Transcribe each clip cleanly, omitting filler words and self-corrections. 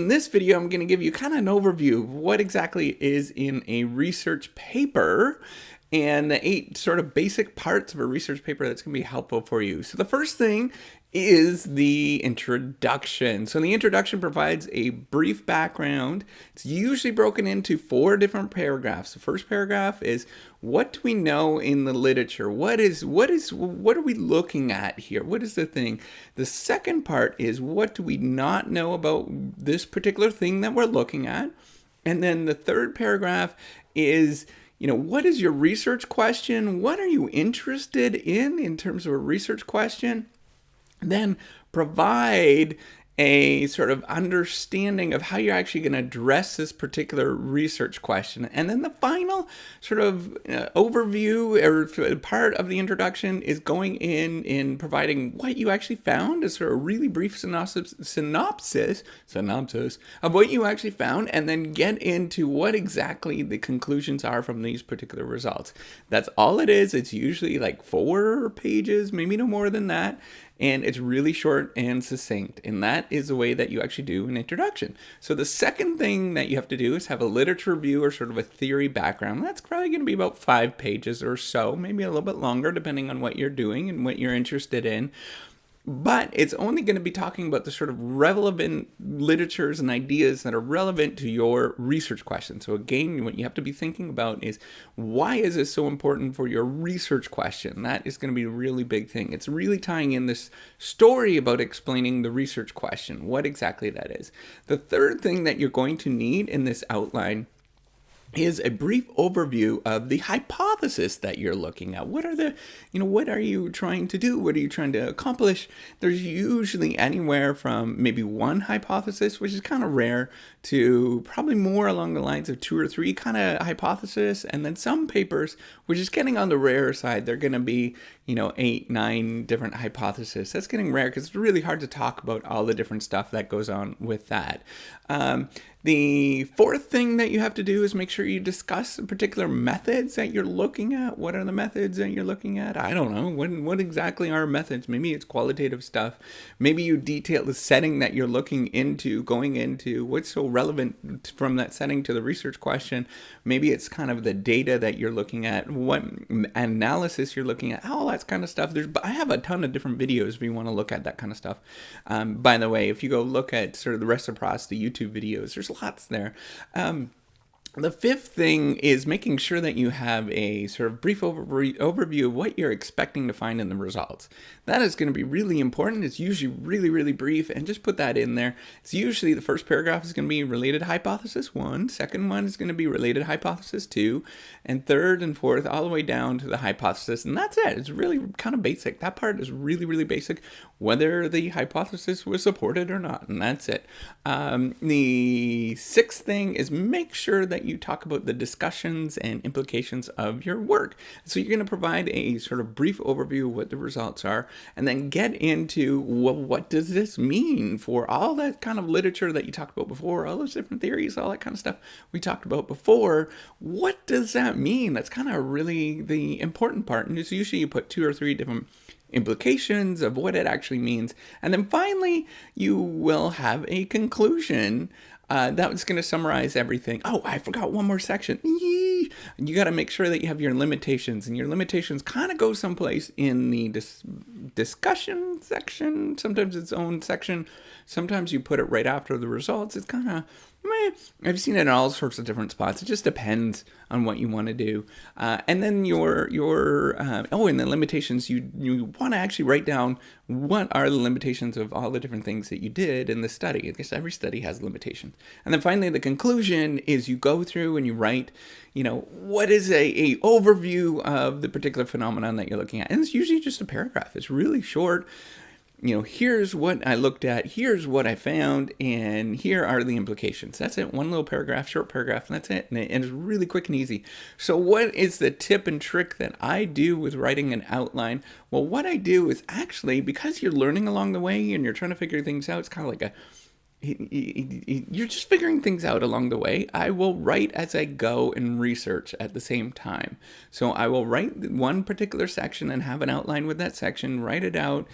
In this video, I'm going to give you kind of an overview of what exactly is in a research paper and the 8 sort of basic parts of a research paper that's going to be helpful for you. So the first thing is the introduction. So the introduction provides a brief background. It's usually broken into 4 different paragraphs. The first paragraph is, what do we know in the literature? What are we looking at here? What is the thing? The second part is, what do we not know about this particular thing that we're looking at? And then the third paragraph is, what is your research question? What are you interested in terms of a research question? Then provide a sort of understanding of how you're actually going to address this particular research question. And then the final sort of overview or part of the introduction is going in providing what you actually found, as sort of a really brief synopsis of what you actually found, and then get into what exactly the conclusions are from these particular results. That's all it is. It's usually like 4 pages, maybe no more than that. And it's really short and succinct. And that is the way that you actually do an introduction. So the second thing that you have to do is have a literature review or sort of a theory background. That's probably going to be about 5 pages or so, maybe a little bit longer, depending on what you're doing and what you're interested in. But it's only going to be talking about the sort of relevant literatures and ideas that are relevant to your research question. So again, what you have to be thinking about is, why is this so important for your research question? That is going to be a really big thing. It's really tying in this story about explaining the research question, what exactly that is. The third thing that you're going to need in this outline is a brief overview of the hypothesis that you're looking at. What are you trying to do? What are you trying to accomplish? There's usually anywhere from maybe 1 hypothesis, which is kind of rare, to probably more along the lines of 2 or 3 kind of hypothesis. And then some papers, which is getting on the rare side, they're going to be, 8, 9 different hypotheses. That's getting rare because it's really hard to talk about all the different stuff that goes on with that. The fourth thing that you have to do is make sure you discuss the particular methods that you're looking at. What are the methods that you're looking at? I don't know. What exactly are methods? Maybe it's qualitative stuff. Maybe you detail the setting that you're looking into, going into, what's so relevant from that setting to the research question. Maybe it's kind of the data that you're looking at, what analysis you're looking at, all that kind of stuff. I have a ton of different videos if you want to look at that kind of stuff. By the way, if you go look at sort of the reciprocity YouTube videos, there's lots there. The fifth thing is making sure that you have a sort of brief overview of what you're expecting to find in the results. That is going to be really important. It's usually really, really brief, and just put that in there. It's usually the first paragraph is going to be related hypothesis 1, second one is going to be related hypothesis 2, and third and fourth all the way down to the hypothesis, and that's it. It's really kind of basic. That part is really, really basic, whether the hypothesis was supported or not, and that's it. The sixth thing is make sure that you talk about the discussions and implications of your work. So you're going to provide a sort of brief overview of what the results are, and then get into, well, what does this mean for all that kind of literature that you talked about before, all those different theories, all that kind of stuff we talked about before. What does that mean? That's kind of really the important part. And it's usually you put 2 or 3 different implications of what it actually means. And then finally, you will have a conclusion that's going to summarize everything. Oh, I forgot one more section. You got to make sure that you have your limitations, and your limitations kind of go someplace in the discussion section. Sometimes it's own section. Sometimes you put it right after the results. It's kind of I've seen it in all sorts of different spots. It just depends on what you want to do. And then in the limitations, you want to actually write down what are the limitations of all the different things that you did in the study. I guess every study has limitations. And then finally, the conclusion is you go through and you write, what is a overview of the particular phenomenon that you're looking at. And it's usually just a paragraph. It's really short. Here's what I looked at, here's what I found, and here are the implications. That's it. One little paragraph, short paragraph, and that's it. And it's really quick and easy. So what is the tip and trick that I do with writing an outline? Well, what I do is actually, because you're learning along the way and you're trying to figure things out, it's kind of like you're just figuring things out along the way. I will write as I go and research at the same time. So I will write one particular section and have an outline with that section, write it out,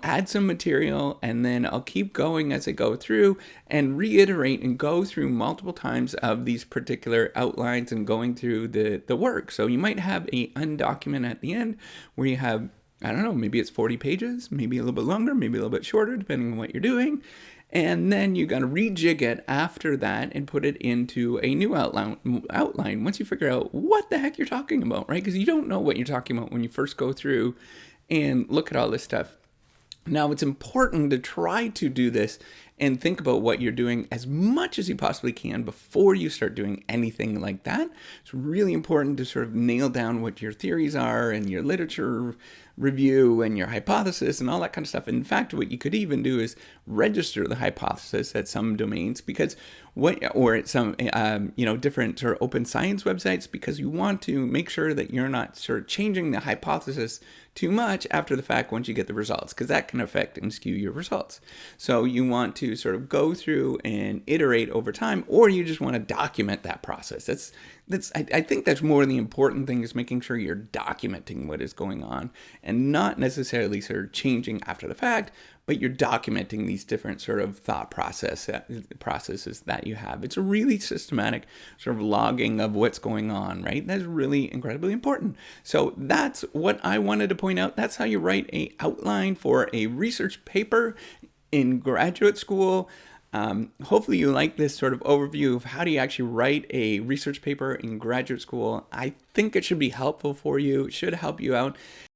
add some material, and then I'll keep going as I go through and reiterate and go through multiple times of these particular outlines and going through the work. So you might have a undocument at the end where you have, I don't know, maybe it's 40 pages, maybe a little bit longer, maybe a little bit shorter, depending on what you're doing. And then you got to rejig it after that and put it into a new outline once you figure out what the heck you're talking about, right? Because you don't know what you're talking about when you first go through and look at all this stuff. Now, it's important to try to do this and think about what you're doing as much as you possibly can before you start doing anything like that. It's really important to sort of nail down what your theories are and your literature review and your hypothesis and all that kind of stuff. In fact, what you could even do is register the hypothesis at some domains or at some different sort of open science websites, because you want to make sure that you're not sort of changing the hypothesis too much after the fact once you get the results, because that can affect and skew your results. So you want to sort of go through and iterate over time, or you just want to document that process. I think that's more the important thing, is making sure you're documenting what is going on and not necessarily sort of changing after the fact, but you're documenting these different sort of thought processes that you have. It's a really systematic sort of logging of what's going on, right? That's really incredibly important. So that's what I wanted to point out. That's how you write an outline for a research paper in graduate school. Hopefully you like this sort of overview of how do you actually write a research paper in graduate school. I think it should be helpful for you. It should help you out.